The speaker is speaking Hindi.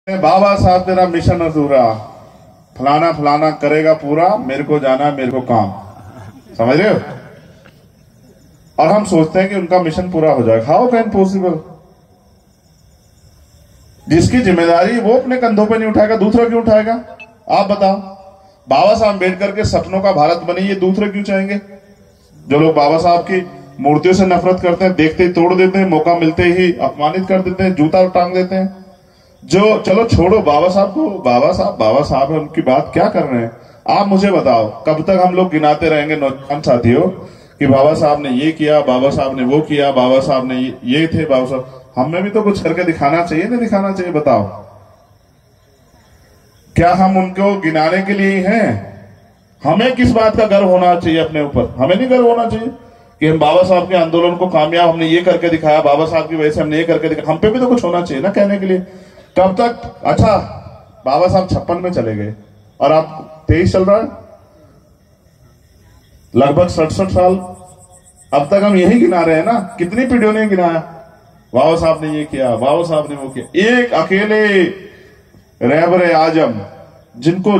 बाबा साहब तेरा मिशन अधूरा, फलाना फलाना करेगा पूरा, मेरे को जाना है, मेरे को काम। समझ रहे हो? और हम सोचते हैं कि उनका मिशन पूरा हो जाएगा। How can possible? जिसकी जिम्मेदारी वो अपने कंधों पे नहीं उठाएगा, दूसरा क्यों उठाएगा? आप बताओ। बाबा साहब अम्बेडकर के सपनों का भारत बने, ये दूसरे क्यों चाहेंगे? जो लोग बाबा साहब की मूर्तियों से नफरत करते हैं, देखते ही तोड़ देते हैं, मौका मिलते ही अपमानित कर देते हैं, जूता टांग देते हैं। जो चलो छोड़ो बाबा साहब को, बाबा साहब है, उनकी बात क्या कर रहे हैं? आप मुझे बताओ, कब तक हम लोग गिनाते रहेंगे नौजवान साथियों कि बाबा साहब ने ये किया, बाबा साहब ने वो किया, बाबा साहब ने ये थे, बाबा साहब। हमें भी तो कुछ करके दिखाना चाहिए, नहीं दिखाना चाहिए? बताओ, क्या हम उनको गिनाने के लिए ही हैं? हमें किस बात का गर्व होना चाहिए अपने ऊपर? हमें नहीं गर्व होना चाहिए कि हम बाबा साहब के आंदोलन को कामयाब, हमने ये करके दिखाया, बाबा साहब की वजह से हमने ये करके दिखाया। हम पे भी तो कुछ होना चाहिए ना कहने के लिए। कब तक? अच्छा, बाबा साहब 56 में चले गए और आप 23 चल रहा है, लगभग 67 साल। अब तक हम यही गिना रहे हैं ना। कितनी पीढ़ियों ने गिनाया, बाबा साहब ने ये किया, बाबा साहब ने वो किया। एक अकेले रहबर आजम जिनको